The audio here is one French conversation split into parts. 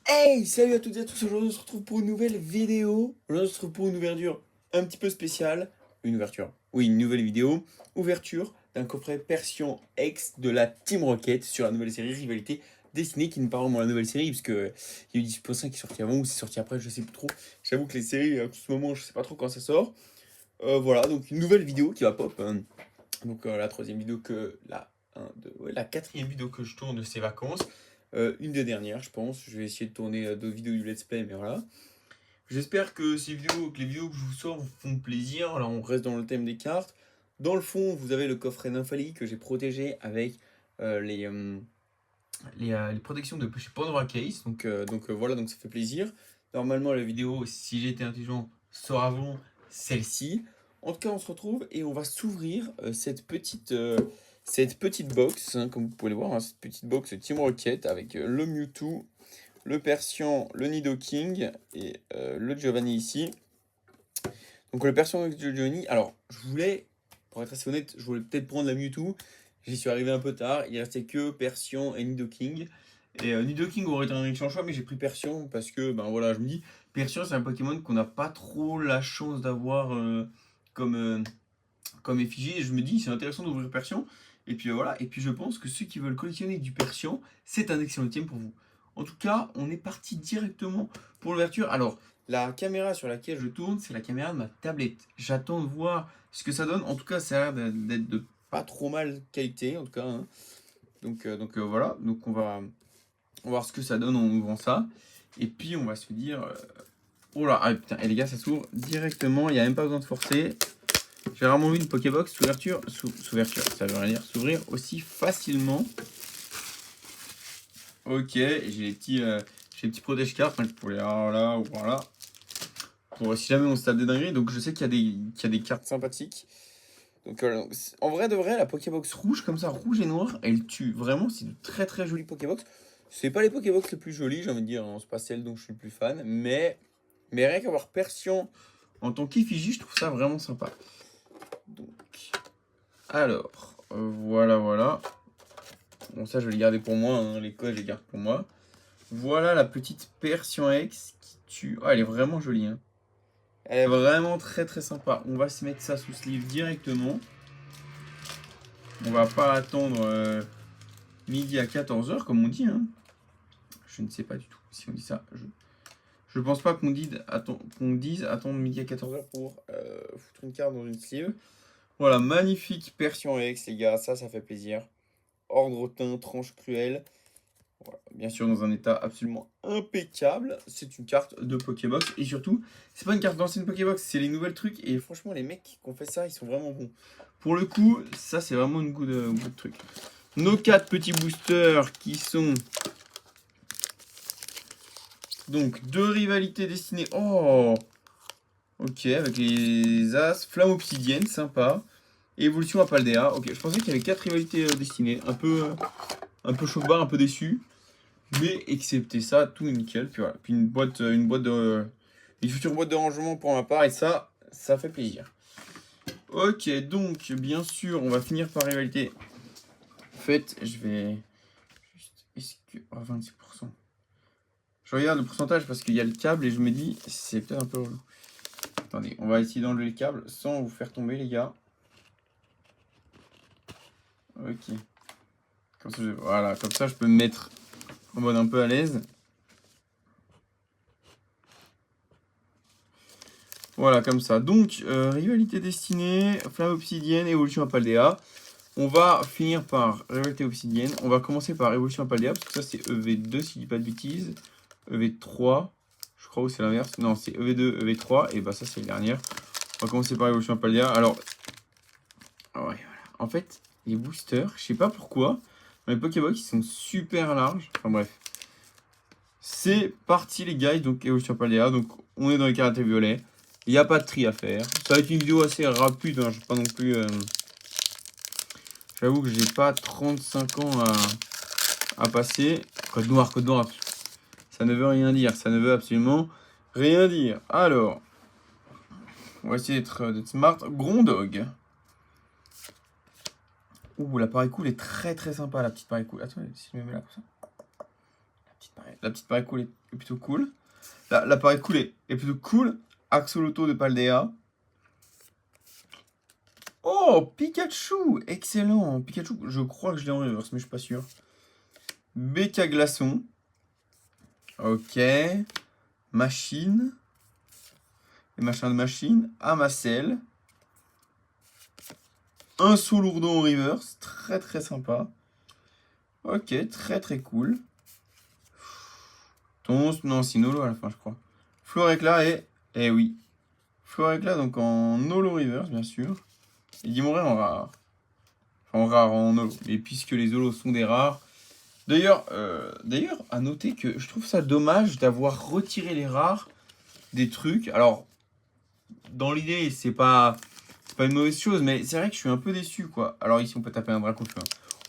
Hey, salut à toutes et à tous, aujourd'hui on se retrouve pour une nouvelle vidéo. Aujourd'hui on se retrouve pour une ouverture un petit peu spéciale. Une ouverture, oui, une nouvelle vidéo. Ouverture d'un coffret Persion X de la Team Rocket sur la nouvelle série Rivalité Destinée, qui n'est pas vraiment la nouvelle série, parce que il y a eu 10.5 qui est sorti avant ou c'est sorti après, je sais plus trop. J'avoue que les séries, à ce moment, je sais pas trop quand ça sort. Voilà, donc une nouvelle vidéo qui va pop, hein. Donc la troisième vidéo que ouais, la quatrième vidéo que je tourne de ces vacances. Une des dernières, je pense. Je vais essayer de tourner d'autres vidéos du let's play, mais voilà. J'espère que les vidéos que je vous sors vous font plaisir. Là, on reste dans le thème des cartes. Dans le fond, vous avez le coffret Nymphalie que j'ai protégé avec les protections de chez Pandora Case. Donc voilà, donc ça fait plaisir. Normalement, la vidéo, si j'étais intelligent, sort avant celle-ci. En tout cas, on se retrouve et on va s'ouvrir cette petite box, hein, comme vous pouvez le voir, hein, cette petite box Team Rocket avec le Mewtwo, le Persian, le Nidoking et le Giovanni ici. Donc le Persian et le Giovanni, alors je voulais, pour être assez honnête, je voulais peut-être prendre la Mewtwo. J'y suis arrivé un peu tard, il restait que Persian et Nidoking. Et Nidoking aurait été un excellent choix, mais j'ai pris Persian parce que, ben voilà, je me dis, Persian c'est un Pokémon qu'on n'a pas trop la chance d'avoir comme, euh, comme effigie. Et je me dis, c'est intéressant d'ouvrir Persian. Et puis voilà, et puis je pense que ceux qui veulent collectionner du Persian, c'est un excellent item pour vous. En tout cas, on est parti directement pour l'ouverture. Alors, la caméra sur laquelle je tourne, c'est la caméra de ma tablette. J'attends de voir ce que ça donne. En tout cas, ça a l'air d'être de pas trop mal qualité, en tout cas, hein. Donc voilà, donc on va voir ce que ça donne en ouvrant ça. Et puis on va se dire, oh là, ah, putain, et les gars, ça s'ouvre directement, il n'y a même pas besoin de forcer. J'ai rarement vu une Pokébox s'ouverture, ça veut rien dire, s'ouvrir aussi facilement. Ok, et j'ai les petits protège-cartes, hein, pour les là ou voilà. Pour si jamais on se tape des dingueries, donc je sais qu'il y a des cartes sympathiques. Donc, en vrai de vrai, la Pokébox rouge, comme ça, rouge et noir, elle tue. Vraiment, c'est de très très jolies Pokébox. C'est pas les Pokébox les plus jolies, j'ai envie de dire, hein, c'est pas celle dont je suis le plus fan, mais rien qu'avoir Persian en tant qu'effigie, je trouve ça vraiment sympa. Donc, alors, voilà. Bon, ça, je vais les garder pour moi, hein, les codes, je les garde pour moi. Voilà la petite Persian X qui tue. Oh, elle est vraiment jolie, hein. Elle est vraiment très très sympa. On va se mettre ça sous sleeve directement. On va pas attendre midi à 14h comme on dit, hein. Je ne sais pas du tout si on dit ça. Je pense pas qu'on dise attendre midi à 14h pour foutre une carte dans une sleeve. Voilà, magnifique Persian X, les gars, ça fait plaisir. Ordre teint, tranche cruelle. Voilà, bien sûr, dans un état absolument impeccable. C'est une carte de Pokébox. Et surtout, c'est pas une carte d'ancienne Pokébox, c'est les nouvelles trucs. Et franchement, les mecs qui ont fait ça, ils sont vraiment bons. Pour le coup, ça, c'est vraiment une good truc. Nos 4 petits boosters qui sont donc 2 rivalités destinées. Oh, ok, avec les As. Flamme obsidienne, sympa. Évolution à Paldea. Ok, je pensais qu'il y avait 4 rivalités destinées. Un peu chauffe-barre, un peu déçu. Mais excepté ça, tout est nickel. Puis voilà. Puis une future boîte de rangement pour ma part. Et ça fait plaisir. Ok, donc, bien sûr, on va finir par rivalité. En fait, je vais. Juste. Est-ce que. Oh, 26%. Je regarde le pourcentage parce qu'il y a le câble et je me dis, c'est peut-être un peu relou. Attendez, on va essayer d'enlever le câble sans vous faire tomber, les gars. Ok. Voilà, comme ça, je peux me mettre en mode un peu à l'aise. Voilà, comme ça. Donc, rivalité destinée, flamme obsidienne, évolution à Paldea. On va finir par rivalité obsidienne. On va commencer par évolution à Paldea, parce que ça, c'est EV2, si je dis pas de bêtises. EV3, je crois, ou c'est l'inverse. Non, c'est EV2, EV3, et bah ça, c'est la dernière. On va commencer par évolution à Paldea. Alors, ouais, voilà. En fait, les boosters, je sais pas pourquoi, mais les Pokébox, ils sont super larges. Enfin bref. C'est parti, les gars. Donc, évolution à Paldea. Donc, on est dans les caractères violets. Il n'y a pas de tri à faire. Ça va être une vidéo assez rapide, hein. Je pas non plus. J'avoue que j'ai pas 35 ans à passer. Code noir, code noir. Ça ne veut rien dire. Ça ne veut absolument rien dire. Alors, on va essayer d'être smart. Grondog. Ouh, la pareille cool est très très sympa, la petite pareille cool. Attends, si je me mets là comme ça. La petite La petite paracool est plutôt cool. La paracool est plutôt cool. Axolotl de Paldea. Oh, Pikachu! Excellent! Pikachu, je crois que je l'ai en reverse, mais je suis pas sûr. Béca Glaçon. Ok. Machine. Les machins de machine. Amacel. Un Solourdo en reverse. Très très sympa. Ok, très très cool. Non, c'est Nolo à la fin, je crois. Floréclat et... Eh oui. Floréclat, donc en Nolo reverse, bien sûr. Et Guimauret en rare. Enfin, en rare, en Nolo. Mais puisque les Holos sont des rares. D'ailleurs, à noter que je trouve ça dommage d'avoir retiré les rares des trucs. Alors, dans l'idée, c'est pas une mauvaise chose, mais c'est vrai que je suis un peu déçu, quoi. Alors ici, on peut taper un drac au feu.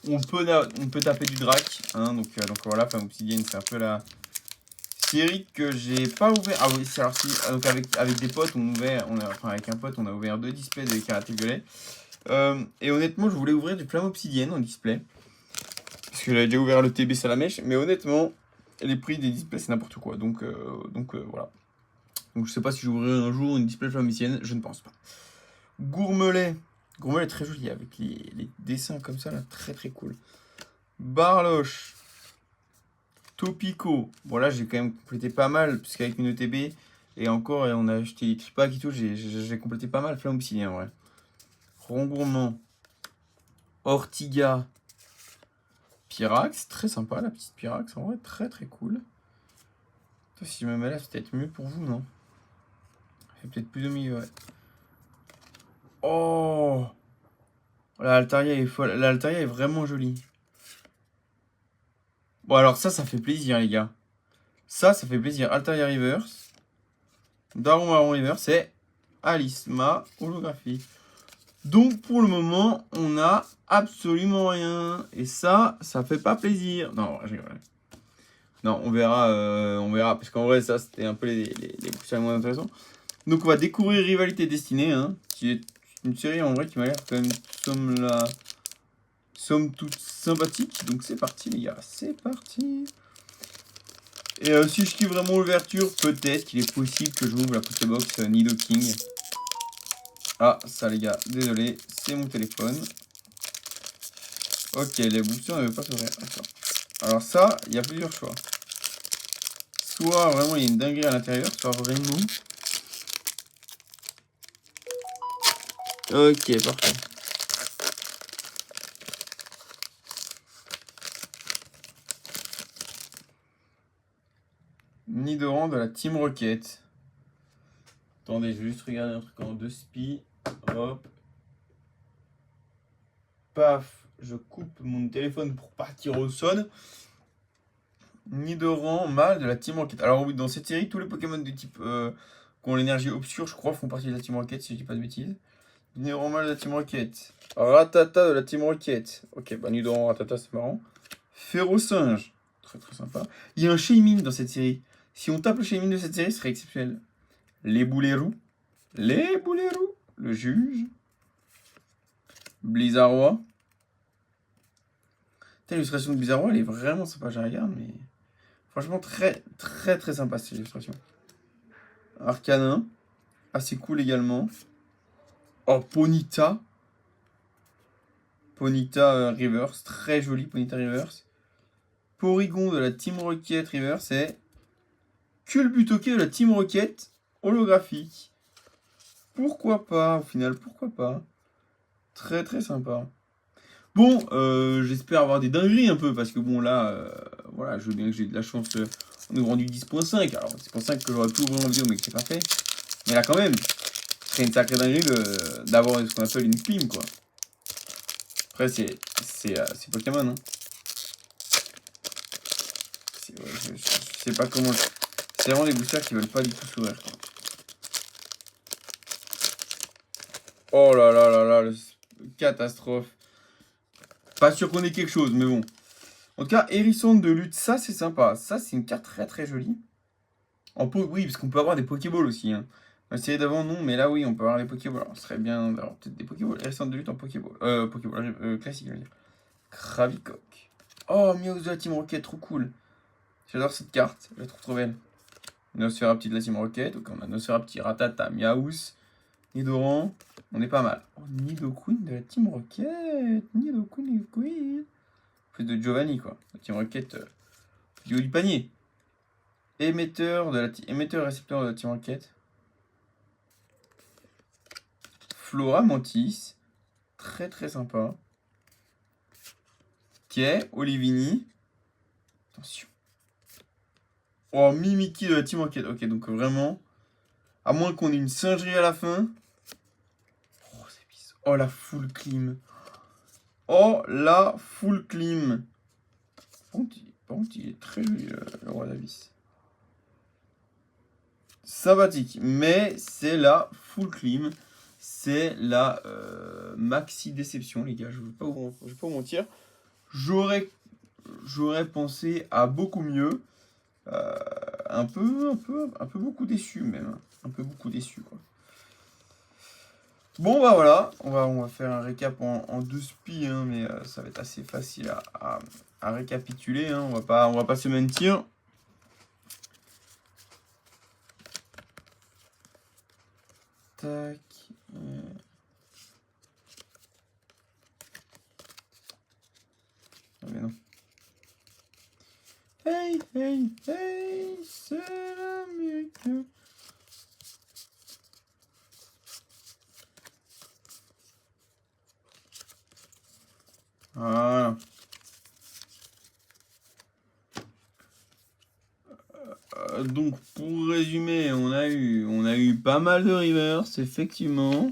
On peut taper du drac, hein, donc voilà, Flamme Obsidienne, c'est un peu la série que j'ai pas ouvert. Ah oui, alors si, donc avec des potes, enfin avec un pote, on a ouvert 2 displays de karaté violet. Et honnêtement, je voulais ouvrir du Flamme Obsidienne en display. Parce que j'avais déjà ouvert le TB Salamèche, mais honnêtement, les prix des displays, c'est n'importe quoi. Donc voilà. Donc je sais pas si j'ouvrirai un jour une display Flamme Obsidienne, je ne pense pas. Gourmelet. Gourmelet est très joli avec les dessins comme ça, là, très très cool. Barloche. Topico. Bon, là, j'ai quand même complété pas mal, puisqu'avec une ETB, et encore, et on a acheté les tripacks et tout, j'ai complété pas mal Flamme Obsidienne, ouais. Rongourmand. Ortiga. Pyrax, très sympa la petite Pyrax, en vrai, très très cool. Si je me mets là, c'est peut-être mieux pour vous, non? Ça fait peut-être plus de milieu, ouais. Oh! La Altaria est folle. La Altaria est vraiment jolie. Bon, alors ça fait plaisir, les gars. Ça fait plaisir. Altaria Reverse. Daron Marron Reverse et Alisma holographie. Donc, pour le moment, on a absolument rien. Et ça fait pas plaisir. Non, je rigole. Non, on verra. Parce qu'en vrai, ça, c'était un peu les boosters les moins intéressants. Donc, on va découvrir Rivalité Destinée, hein, qui est une série en vrai qui m'a l'air quand même somme toute sympathique. Donc, c'est parti, les gars. C'est parti. Et si je kiffe vraiment l'ouverture, peut-être qu'il est possible que j'ouvre la Pokébox Nidoking. Ah, ça, les gars, désolé, c'est mon téléphone. Ok, les boosters ne veulent pas s'ouvrir. D'accord. Alors, ça, il y a plusieurs choix. Soit vraiment il y a une dinguerie à l'intérieur, soit vraiment. Ok, parfait. Nidoran de la Team Rocket. Attendez, je vais juste regarder un truc en 2 spi. Hop. Paf, je coupe mon téléphone pour partir au son. Nidoran, mâle de la Team Rocket. Alors oui, dans cette série, tous les Pokémon du type qui ont l'énergie obscure, je crois, font partie de la Team Rocket, si je dis pas de bêtises. Nidoran mâle de la Team Rocket. Ratata de la Team Rocket. Ok, bah Nidoran, Ratata, c'est marrant. Férocinge. Très très sympa. Il y a un Shaymin dans cette série. Si on tape le Shaymin de cette série, ce serait exceptionnel. Les Boulerous. Les Boulerous. Le juge. Blizzardois. L'illustration de Blizzardois, elle est vraiment sympa, je regarde, mais... Franchement, très très très sympa cette illustration. Arcanin. Assez cool également. Oh, Ponyta. Ponyta Reverse. Très joli, Ponyta Reverse. Porygon de la Team Rocket Reverse et... Culbutoke de la Team Rocket holographique. Pourquoi pas, au final, pourquoi pas. Très très sympa. Bon, j'espère avoir des dingueries un peu, parce que bon, là, voilà, je veux bien que j'ai de la chance en ouvrant du 10.5. Alors, 10.5 que j'aurais pu ouvrir en vidéo, mais que c'est pas fait. Mais là, quand même, c'est une sacrée dinguerie d'avoir ce qu'on appelle une clim, quoi. Après, c'est Pokémon, hein. Je sais pas comment... C'est vraiment des boosters qui veulent pas du tout s'ouvrir, quoi. Oh là là là là, catastrophe. Pas sûr qu'on ait quelque chose, mais bon. En tout cas, Hérisson de lutte, ça c'est sympa. Ça c'est une carte très très jolie. Oui, parce qu'on peut avoir des Pokéballs aussi. Hein. La série d'avant, non, mais là oui, on peut avoir des Pokéballs. Alors, ce serait bien d'avoir peut-être des Pokéballs. Hérisson de lutte en Pokéball. Pokéball classique, je veux dire. Kravikok. Oh, Meowth de la Team Rocket, trop cool. J'adore cette carte, je la trouve trop belle. Nosferapti de la Team Rocket, donc on a Nosferapti, Ratata, Miaus, Nidoran, on est pas mal. Oh, Nidoqueen de la Team Rocket, Nidoqueen. Plus de Giovanni quoi, la Team Rocket, du haut du panier. Émetteur récepteur de la Team Rocket. Flora Mantis, très très sympa. Quai, Olivini. Attention. Oh, Mimiki de la Team Rocket. Ok, donc vraiment, à moins qu'on ait une singerie à la fin. Oh, c'est bizarre. Oh, la full clim. Oh, la full clim. Par contre, il est très joli, le roi d'Abyss. Sympathique, mais c'est la full clim. C'est la maxi déception, les gars. Je ne vais pas vous mentir. J'aurais pensé à beaucoup mieux. Un peu beaucoup déçu même. Un peu beaucoup déçu quoi. Bon bah voilà, on va faire un récap en 2 spies, hein, mais ça va être assez facile à récapituler. Hein. On va pas se mentir. Tac. Ah mais non. Hey, hey, hey, c'est l'Amérique. Voilà. Donc pour résumer, on a eu pas mal de reverse, effectivement.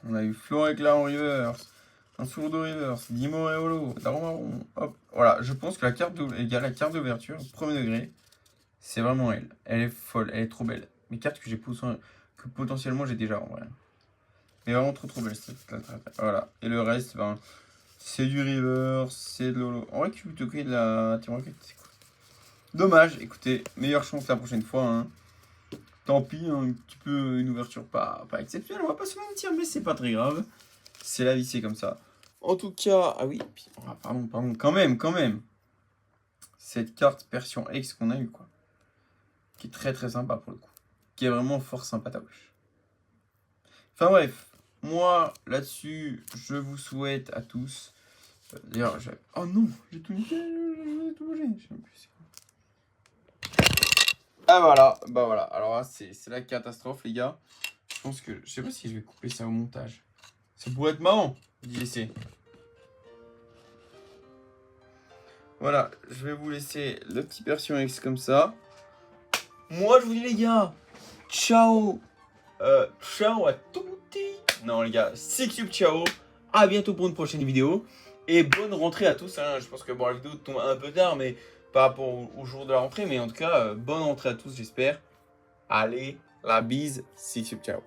On a eu Floréclair en reverse, un Sourdo reverse, Dimo et Holo, Darumaron, hop. Voilà, je pense que la carte d'ouverture, premier degré, c'est vraiment elle. Elle est folle, elle est trop belle. Mes cartes que potentiellement j'ai déjà en vrai. Mais vraiment trop belle cette carte. Voilà. Et le reste, ben, c'est du reverse, c'est de l'Holo. En vrai, tu te crées de la Team Rocket, c'est cool. Dommage, écoutez, meilleure chance la prochaine fois. Hein. Tant pis, hein, un petit peu une ouverture pas exceptionnelle, on va pas se mentir, mais c'est pas très grave. C'est la vie, c'est comme ça. En tout cas, ah oui, pardon, quand même. Cette carte version X qu'on a eu quoi. Qui est très très sympa pour le coup. Qui est vraiment fort sympa ta wesh. Enfin bref, moi là-dessus, je vous souhaite à tous. D'ailleurs, oh non, j'ai tout niqué, j'ai tout bougé. Je sais même plus c'est quoi. Ah voilà, bah voilà. Alors là, c'est la catastrophe, les gars. Je pense que, je sais pas si je vais couper ça au montage. Ça pourrait être marrant d'y laisser. Voilà, je vais vous laisser le petit version X comme ça. Moi, je vous dis les gars, ciao. Ciao à tutti. Non les gars, c'est Cube, ciao. À bientôt pour une prochaine vidéo. Et bonne rentrée à tous. Hein. Je pense que bon, la vidéo tombe un peu tard, mais par rapport au jour de la rentrée. Mais en tout cas, bonne rentrée à tous, j'espère. Allez, la bise, c'est Cube, ciao.